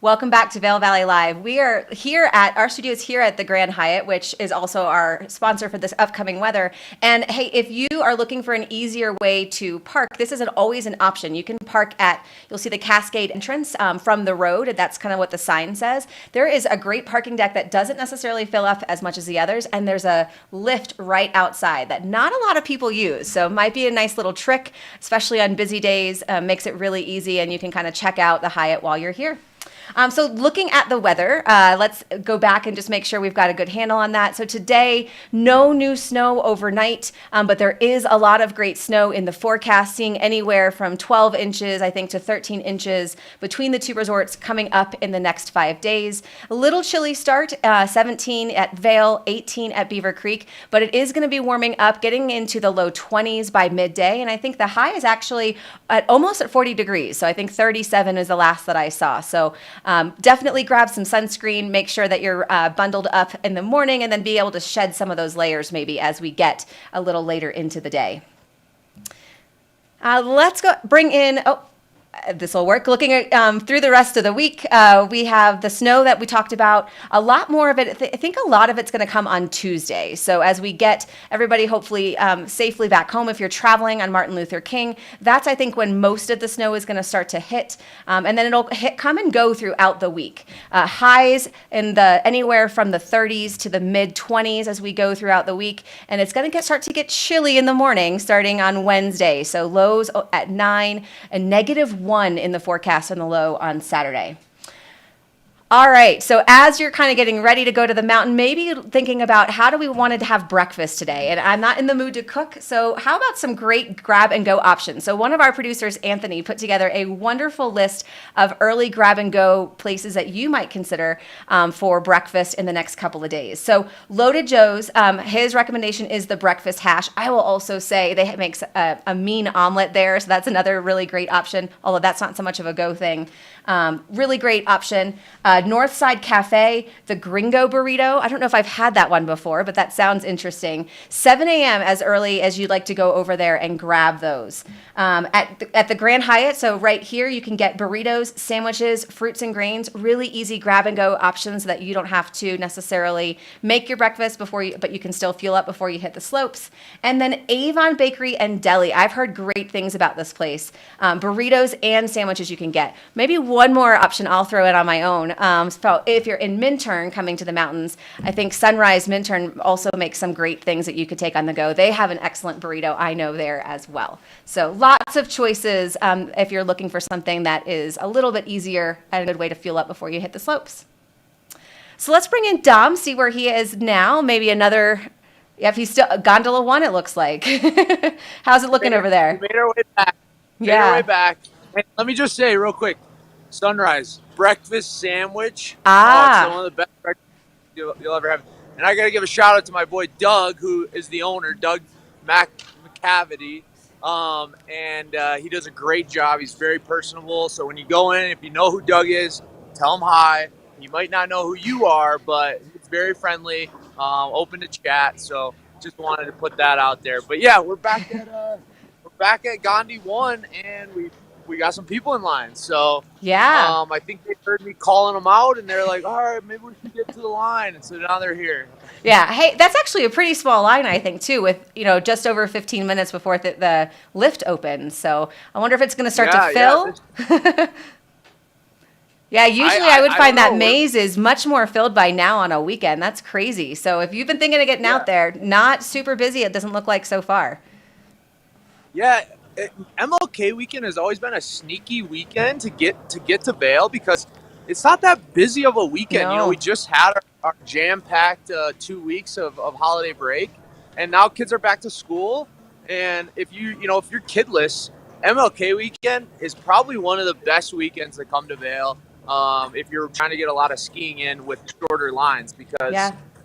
Welcome back to Vail Valley Live. We are here at our studios here at the Grand Hyatt, which is also our sponsor for this upcoming weather. And hey, if you are looking for an easier way to park, this isn't always an option. You can park at, you'll see the Cascade entrance from the road, and that's kind of what the sign says. There is a great parking deck that doesn't necessarily fill up as much as the others, and there's a lift right outside that not a lot of people use. So it might be a nice little trick, especially on busy days, makes it really easy, and you can kind of check out the Hyatt while you're here. So looking at the weather, let's go back and just make sure we've got a good handle on that. So today, no new snow overnight, but there is a lot of great snow in the forecast, seeing anywhere from 12 inches, I think, to 13 inches between the two resorts coming up in the next 5 days. A little chilly start, 17 at Vail, 18 at Beaver Creek, but it is going to be warming up, getting into the low 20s by midday, and I think the high is actually almost at 40 degrees. So I think 37 is the last that I saw. So definitely grab some sunscreen, make sure that you're bundled up in the morning, and then be able to shed some of those layers maybe as we get a little later into the day. Let's go bring in, this will work. Looking at through the rest of the week, we have the snow that we talked about. A lot more of it, I think a lot of it's going to come on Tuesday. So as we get everybody hopefully safely back home, if you're traveling on Martin Luther King, that's I think when most of the snow is going to start to hit. And then it'll come and go throughout the week. Highs in the anywhere from the 30s to the mid 20s as we go throughout the week. And it's going to start to get chilly in the morning starting on Wednesday. So lows at 9 and -1 in the forecast on the low on Saturday. All right. So as you're kind of getting ready to go to the mountain, maybe thinking about how do we wanted to have breakfast today? And I'm not in the mood to cook. So how about some great grab and go options? So one of our producers, Anthony, put together a wonderful list of early grab and go places that you might consider for breakfast in the next couple of days. So Loaded Joe's, his recommendation is the breakfast hash. I will also say they make a mean omelet there. So that's another really great option, although that's not so much of a go thing. Really great option. Northside Cafe, the Gringo Burrito. I don't know if I've had that one before, but that sounds interesting. 7 a.m. as early as you'd like to go over there and grab those. At the Grand Hyatt, so right here, you can get burritos, sandwiches, fruits and grains, really easy grab and go options so that you don't have to necessarily make your breakfast but you can still fuel up before you hit the slopes. And then Avon Bakery and Deli. I've heard great things about this place. Burritos and sandwiches you can get. Maybe one more option I'll throw in on my own. So if you're in Minturn coming to the mountains, I think Sunrise Minturn also makes some great things that you could take on the go. They have an excellent burrito, I know, there as well. So lots of choices if you're looking for something that is a little bit easier and a good way to fuel up before you hit the slopes. So let's bring in Dom, see where he is now. Maybe another, if he's still, Gondola 1 it looks like. How's it looking over there? We made our way back. Yeah. Made our way back. And let me just say real quick, Sunrise breakfast sandwich. Ah. Oh, it's one of the best breakfasts you'll ever have. And I got to give a shout out to my boy Doug, who is the owner, Doug McCavity. And he does a great job. He's very personable. So when you go in, if you know who Doug is, tell him hi. You might not know who you are, but he's very friendly, open to chat. So just wanted to put that out there. But yeah, we're back at Gandhi 1, and we got some people in line. So yeah, I think they heard me calling them out, and they're like, all right, maybe we should get to the line. And so now they're here. Yeah. Hey, that's actually a pretty small line, I think, too, with, just over 15 minutes before the lift opens. So I wonder if it's going to start to fill. Yeah, usually I would find that maze is much more filled by now on a weekend. That's crazy. So if you've been thinking of getting out there, not super busy, it doesn't look like so far. Yeah, MLK weekend has always been a sneaky weekend to get to Vail because it's not that busy of a weekend. No. We just had our jam-packed 2 weeks of holiday break, and now kids are back to school. And if you're kidless, MLK weekend is probably one of the best weekends to come to Vail. If you're trying to get a lot of skiing in with shorter lines, because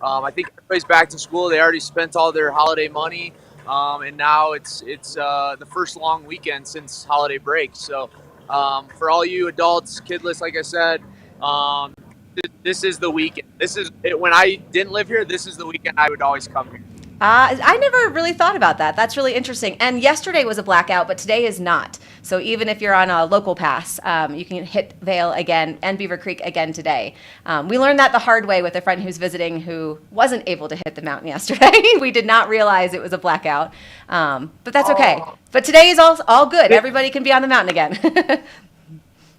I think everybody's back to school. They already spent all their holiday money, and now it's the first long weekend since holiday break. So for all you adults, kidless, like I said, this is the weekend. This is it. When I didn't live here, this is the weekend I would always come here. I never really thought about that. That's really interesting. And yesterday was a blackout, but today is not. So even if you're on a local pass, you can hit Vail again and Beaver Creek again today. We learned that the hard way with a friend who's visiting who wasn't able to hit the mountain yesterday. We did not realize it was a blackout, but that's okay. But today is all good. Everybody can be on the mountain again.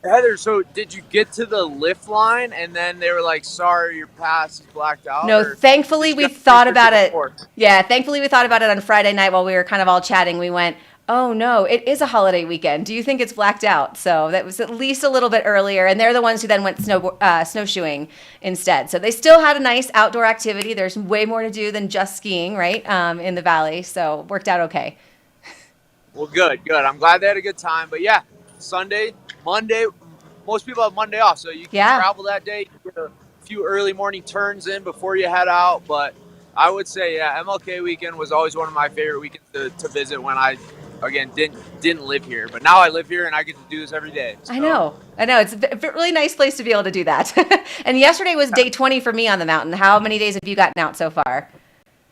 Heather, so did you get to the lift line and then they were like, sorry, your pass is blacked out? No, thankfully we thought about it. Yeah, thankfully we thought about it on Friday night while we were kind of all chatting. We went, oh no, it is a holiday weekend. Do you think it's blacked out? So that was at least a little bit earlier. And they're the ones who then went snowshoeing instead. So they still had a nice outdoor activity. There's way more to do than just skiing, right, in the valley. So worked out okay. Well, good. I'm glad they had a good time. But yeah, Sunday, Monday, most people have Monday off, so you can travel that day. You get a few early morning turns in before you head out. But I would say, MLK weekend was always one of my favorite weekends to visit when I, again, didn't live here. But now I live here and I get to do this every day. So. I know. It's a really nice place to be able to do that. And yesterday was day 20 for me on the mountain. How many days have you gotten out so far?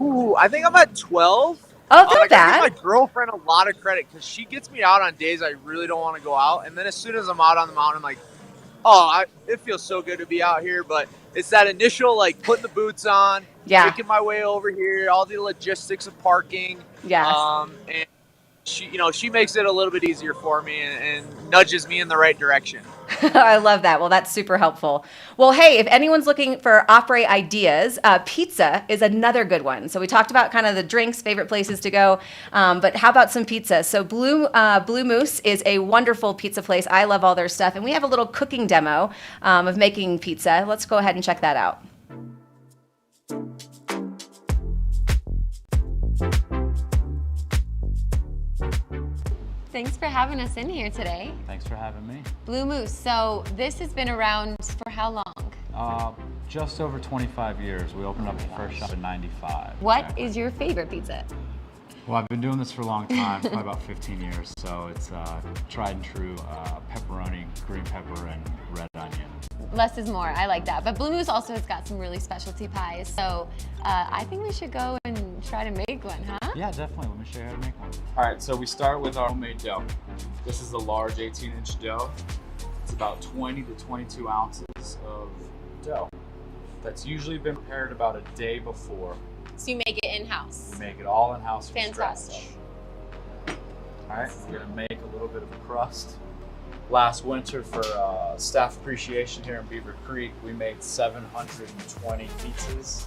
Ooh, I think I'm at 12. Oh, not bad. I give my girlfriend a lot of credit because she gets me out on days I really don't want to go out. And then as soon as I'm out on the mountain, I'm like, it feels so good to be out here. But it's that initial, like, putting the boots on, making my way over here, all the logistics of parking. Yes. And she makes it a little bit easier for me and nudges me in the right direction. I love that. Well, that's super helpful. Well, hey, if anyone's looking for opera ideas, pizza is another good one. So we talked about kind of the drinks, favorite places to go, but how about some pizza? So Blue Moose is a wonderful pizza place. I love all their stuff, and we have a little cooking demo of making pizza. Let's go ahead and check that out. Thanks for having us in here today. Thanks for having me. Blue Moose, so this has been around for how long? Just over 25 years. We opened up the first shop in '95. What is your favorite pizza? Well, I've been doing this for a long time, probably about 15 years. So it's tried and true pepperoni, green pepper, and red onion. Less is more, I like that. But Blue Moose also has got some really specialty pies. So I think we should go and try to make one, huh? Yeah, definitely. Let me show you how to make one. All right, so we start with our homemade dough. This is a large 18-inch dough. It's about 20 to 22 ounces of dough. That's usually been prepared about a day before. So you make it in-house? Make it all in-house from Fantastic. scratch. All right, we're gonna make a little bit of a crust. Last winter for staff appreciation here in Beaver Creek, we made 720 pizzas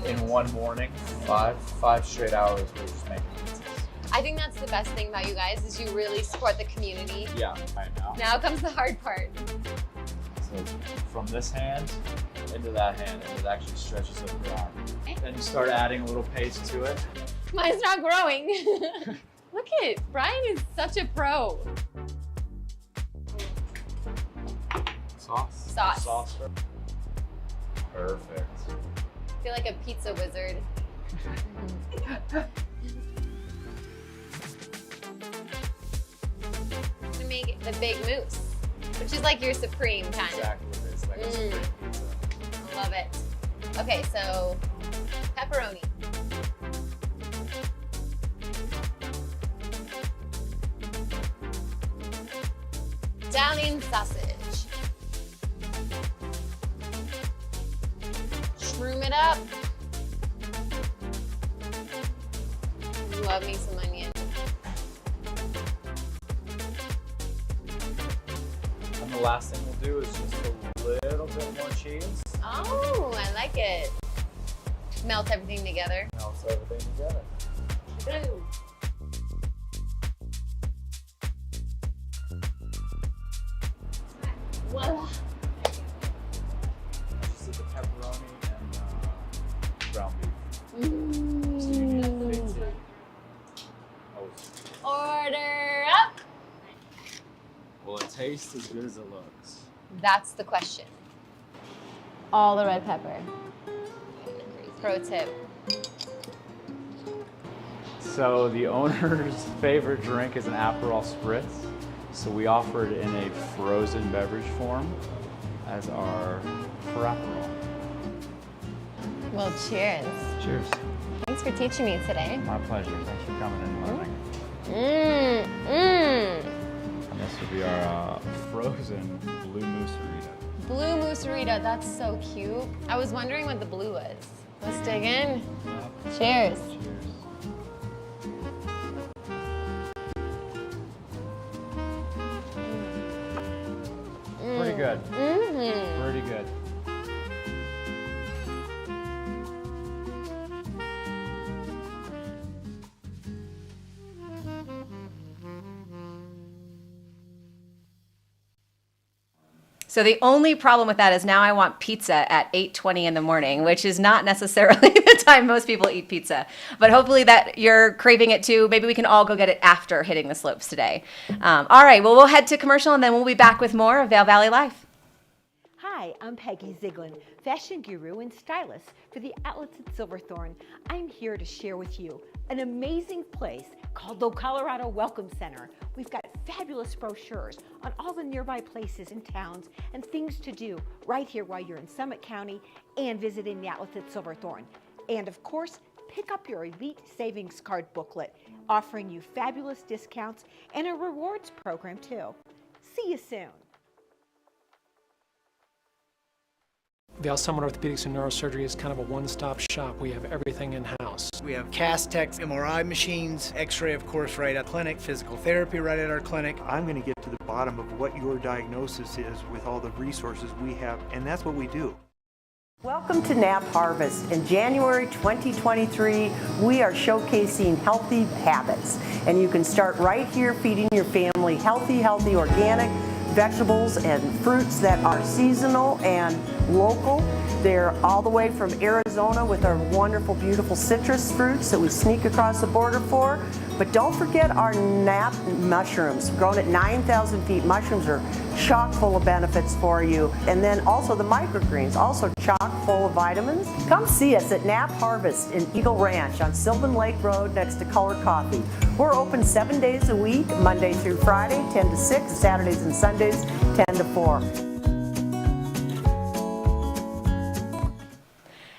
in one morning. Five straight hours we were just making pizzas. I think that's the best thing about you guys is you really support the community. Yeah, I know. Now comes the hard part. So from this hand into that hand, and it actually stretches over your arm. Then you start adding a little paste to it. Mine's not growing. Look at Brian is such a pro. Sauce. Sauce. Sauce. Perfect. I feel like a pizza wizard. To make the Big Moose, which is like your supreme kind of. Exactly what it is, like a supreme pizza. I love it. Okay, so pepperoni. Italian sausage. Shroom it up. Love me some onion. And the last thing we'll do is just a little bit more cheese. Oh, I like it. Melt everything together. Melts everything together. Boom. Voila. Just did the pepperoni and ground beef. So you need a big tea. Oh. Order up. Will it taste as good as it looks? That's the question. All the red pepper. Pro tip. So the owner's favorite drink is an Aperol Spritz. So we offer it in a frozen beverage form as our Aperol. Well, cheers. Cheers. Thanks for teaching me today. My pleasure. Thanks for coming and learning. And this will be our frozen Blue Moose-arita. Blue Moose-arita, that's so cute. I was wondering what the blue was. Let's dig in. Cheers. Cheers. Pretty good. Pretty good. So the only problem with that is now I want pizza at 8:20 in the morning, which is not necessarily the time most people eat pizza. But hopefully that you're craving it too. Maybe we can all go get it after hitting the slopes today. All right, well, we'll head to commercial and then we'll be back with more of Vail Valley Life. Hi, I'm Peggy Ziegler, fashion guru and stylist for the Outlets at Silverthorne. I'm here to share with you an amazing place called the Colorado Welcome Center. We've got fabulous brochures on all the nearby places and towns and things to do right here while you're in Summit County and visiting the Outlets at Silverthorne. And of course, pick up your Elite Savings Card booklet, offering you fabulous discounts and a rewards program too. See you soon. Vail Summit Orthopedics and Neurosurgery is kind of a one-stop shop. We have everything in-house. We have cast techs, MRI machines, x-ray of course right at clinic, physical therapy right at our clinic. I'm going to get to the bottom of what your diagnosis is with all the resources we have, and that's what we do. Welcome to Nap Harvest. In January 2023, we are showcasing healthy habits. And you can start right here feeding your family healthy organic vegetables and fruits that are seasonal and local. They're all the way from Arizona with our wonderful, beautiful citrus fruits that we sneak across the border for. But don't forget our nap mushrooms. Grown at 9,000 feet, mushrooms are chock full of benefits for you. And then also the microgreens, also chock full of vitamins. Come see us at Nap Harvest in Eagle Ranch on Sylvan Lake Road next to Color Coffee. We're open 7 days a week, Monday through Friday, 10 to 6, Saturdays and Sundays, 10 to 4.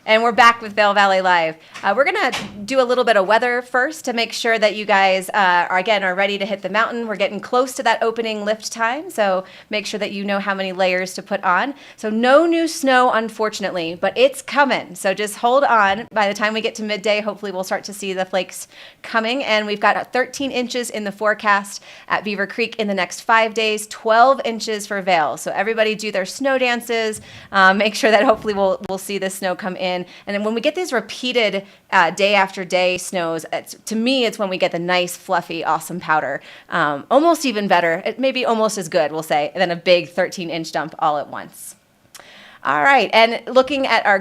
And we're back with Vail Valley Live. We're going to do a little bit of weather first to make sure that you guys are ready to hit the mountain. We're getting close to that opening lift time, so make sure that you know how many layers to put on. So no new snow, unfortunately, but it's coming. So just hold on. By the time we get to midday, hopefully we'll start to see the flakes coming. And we've got 13 inches in the forecast at Beaver Creek in the next 5 days, 12 inches for Vail. So everybody do their snow dances. Make sure that hopefully we'll see the snow come in. And then when we get these repeated day after day snows, to me, it's when we get the nice, fluffy, awesome powder. Almost even better, maybe almost as good, we'll say, than a big 13-inch dump all at once. All right, and looking at our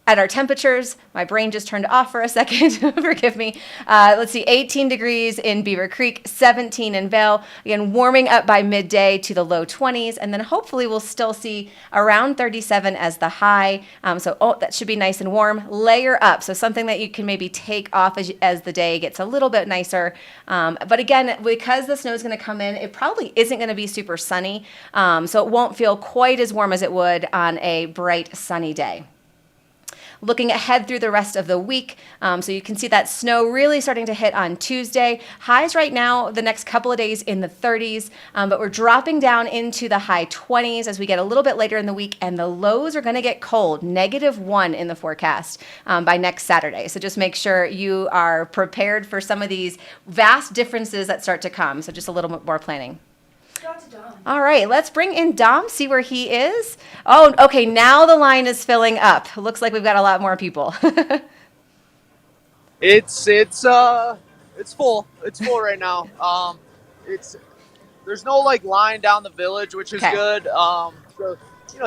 at our temperatures, my brain just turned off for a second, forgive me. Let's see, 18 degrees in Beaver Creek, 17 in Vail. Again, warming up by midday to the low 20s, and then hopefully we'll still see around 37 as the high. That should be nice and warm. Layer up, so something that you can maybe take off as the day gets a little bit nicer. But again, because the snow is going to come in, it probably isn't going to be super sunny, so it won't feel quite as warm as it would on a bright, sunny day. Looking ahead through the rest of the week, so you can see that snow really starting to hit on Tuesday. Highs right now, the next couple of days in the 30s, but we're dropping down into the high 20s as we get a little bit later in the week, and the lows are going to get cold, -1 in the forecast by next Saturday. So just make sure you are prepared for some of these vast differences that start to come, so just a little bit more planning. All right, let's bring in Dom, see where he is. Oh, okay, now the line is filling up. Looks like we've got a lot more people. It's full. It's full right now. There's no line down the village, which is good. So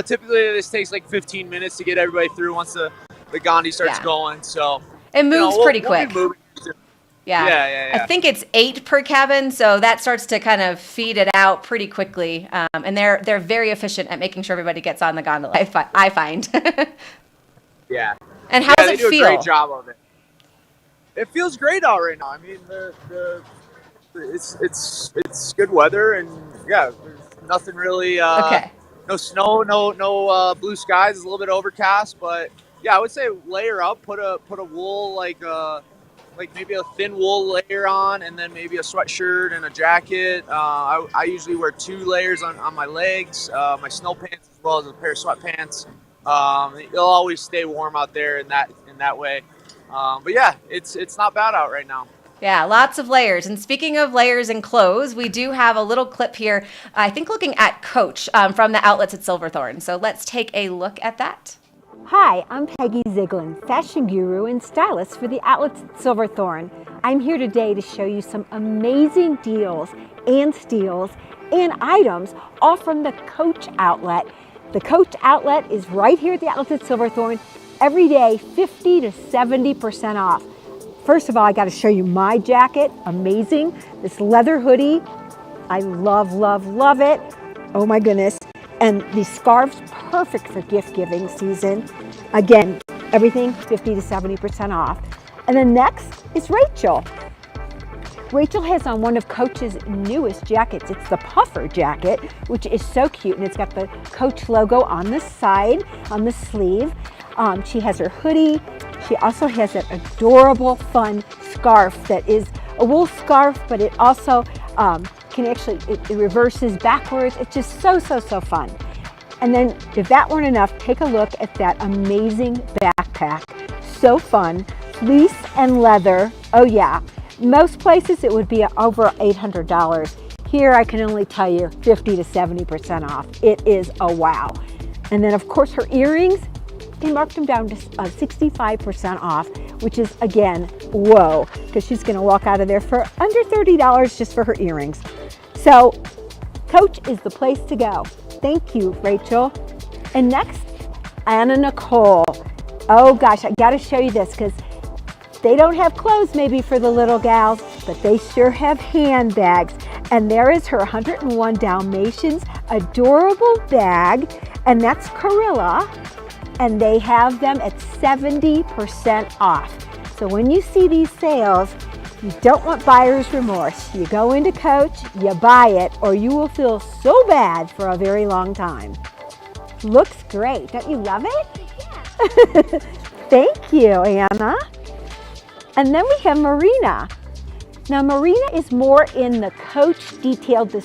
typically this takes 15 minutes to get everybody through once the Gandhi starts going. So it moves pretty quick. Yeah. I think it's 8 per cabin, so that starts to kind of feed it out pretty quickly. And they're very efficient at making sure everybody gets on the gondola, I find. Yeah. And how does it feel? They do a great job of it. It feels great out right now. I mean, it's good weather, and there's nothing really. No snow, no blue skies. It's a little bit overcast, but I would say layer up. Put a wool like maybe a thin wool layer on, and then maybe a sweatshirt and a jacket. I usually wear 2 layers on my legs, my snow pants as well as a pair of sweatpants. You'll always stay warm out there in that way. But it's not bad out right now. Yeah, lots of layers. And speaking of layers and clothes, we do have a little clip here, I think looking at Coach from the outlets at Silverthorne. So let's take a look at that. Hi, I'm Peggy Ziglin, fashion guru and stylist for the outlets at Silverthorne. I'm here today to show you some amazing deals and steals and items, all from the Coach outlet. The Coach outlet is right here at the outlets at Silverthorne. Every day, 50 to 70% off. First of all, I got to show you my jacket. Amazing. This leather hoodie. I love, love, love it. Oh my goodness. And these scarves, perfect for gift giving season. Again, everything 50 to 70% off. And then next is Rachel. Rachel has on one of Coach's newest jackets. It's the puffer jacket, which is so cute, and it's got the Coach logo on the side, on the sleeve. She has her hoodie. She also has an adorable, fun scarf that is a wool scarf, but it also can actually, it reverses backwards. It's just so, so, so fun. And then if that weren't enough, take a look at that amazing backpack. So fun, fleece and leather. Oh yeah, most places it would be over $800. Here I can only tell you 50 to 70% off. It is a wow. And then of course her earrings, they marked them down to 65% off, which is again, whoa, because she's gonna walk out of there for under $30 just for her earrings. So Coach is the place to go. Thank you, Rachel. And next, Anna Nicole. Oh gosh, I gotta show you this because they don't have clothes maybe for the little gals, but they sure have handbags. And there is her 101 Dalmatians adorable bag, and that's Corilla, and they have them at 70% off. So when you see these sales, you don't want buyer's remorse. You go into Coach, you buy it, or you will feel so bad for a very long time. Looks great. Don't you love it? Yeah. Thank you, Anna. And then we have Marina. Now Marina is more in the Coach detailed, the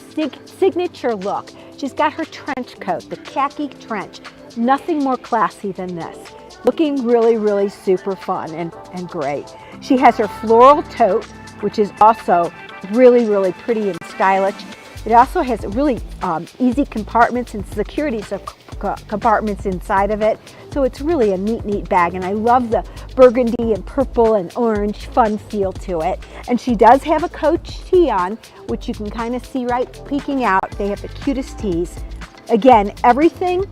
signature look. She's got her trench coat, the khaki trench. Nothing more classy than this. Looking really, really super fun and great. She has her floral tote, which is also really, really pretty and stylish. It also has really easy compartments and security compartments inside of it. So it's really a neat, neat bag. And I love the burgundy and purple and orange fun feel to it. And she does have a Coach tee on, which you can kind of see right peeking out. They have the cutest tees. Again, everything,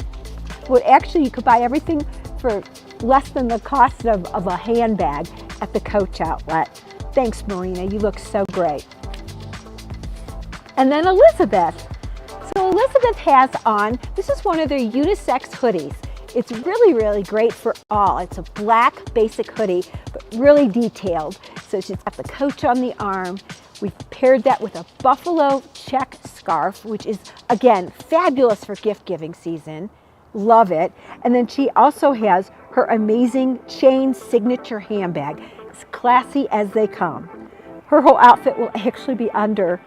well, actually you could buy everything for less than the cost of a handbag at the Coach outlet. Thanks, Marina. You look so great. And then Elizabeth. So Elizabeth has on, this is one of their unisex hoodies. It's really, really great for all. It's a black basic hoodie, but really detailed. So she's got the Coach on the arm. We've paired that with a buffalo check scarf, which is, again, fabulous for gift giving season. Love it. And then she also has her amazing chain signature handbag. As classy as they come. Her whole outfit will actually be under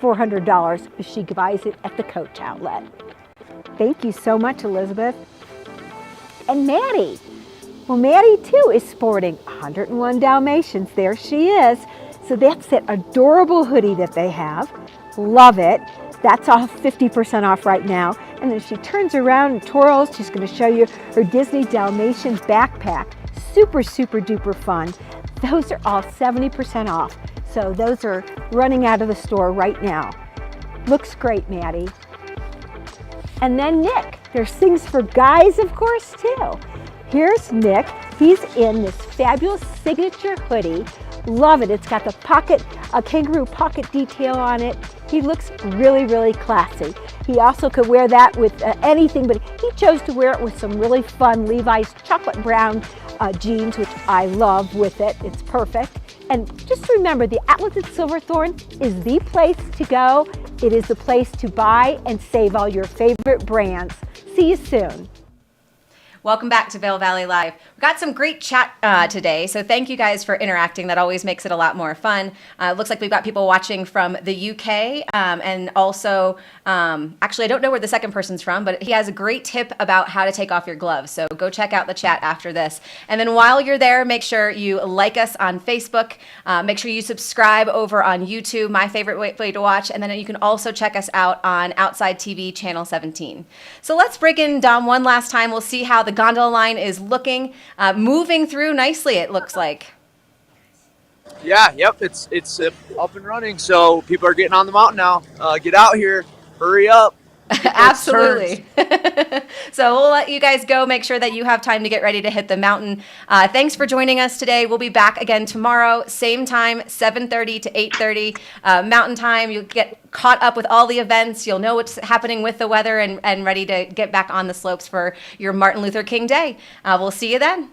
$400 if she buys it at the Coach outlet. Thank you so much, Elizabeth. And Maddie. Well, Maddie too is sporting 101 Dalmatians. There she is. So that's that adorable hoodie that they have. Love it. That's off 50% off right now. And then she turns around and twirls. She's going to show you her Disney Dalmatian backpack. Super, super duper fun. Those are all 70% off. So those are running out of the store right now. Looks great, Maddie. And then Nick. There's things for guys, of course, too. Here's Nick. He's in this fabulous signature hoodie. Love it. It's got the pocket, a kangaroo pocket detail on it. He looks really, really classy. He also could wear that with anything, but he chose to wear it with some really fun Levi's chocolate brown jeans, which I love with it. It's perfect. And just remember, the Outlets at Silverthorne is the place to go. It is the place to buy and save all your favorite brands. See you soon. Welcome back to Vail Valley Live. We got some great chat today, so thank you guys for interacting. That always makes it a lot more fun. Looks like we've got people watching from the UK and also, actually I don't know where the second person's from, but he has a great tip about how to take off your gloves. So go check out the chat after this. And then while you're there, make sure you like us on Facebook. Make sure you subscribe over on YouTube, my favorite way to watch. And then you can also check us out on Outside TV Channel 17. So let's break in, Dom, one last time. We'll see how the gondola line is looking, moving through nicely, it looks like. Yeah, yep, it's up and running. So people are getting on the mountain now. Get out here, hurry up. Absolutely. So we'll let you guys go. Make sure that you have time to get ready to hit the mountain. Thanks for joining us today. We'll be back again tomorrow, same time, 7:30 to 8:30 Mountain Time. You'll get caught up with all the events. You'll know what's happening with the weather and ready to get back on the slopes for your Martin Luther King Day. We'll see you then.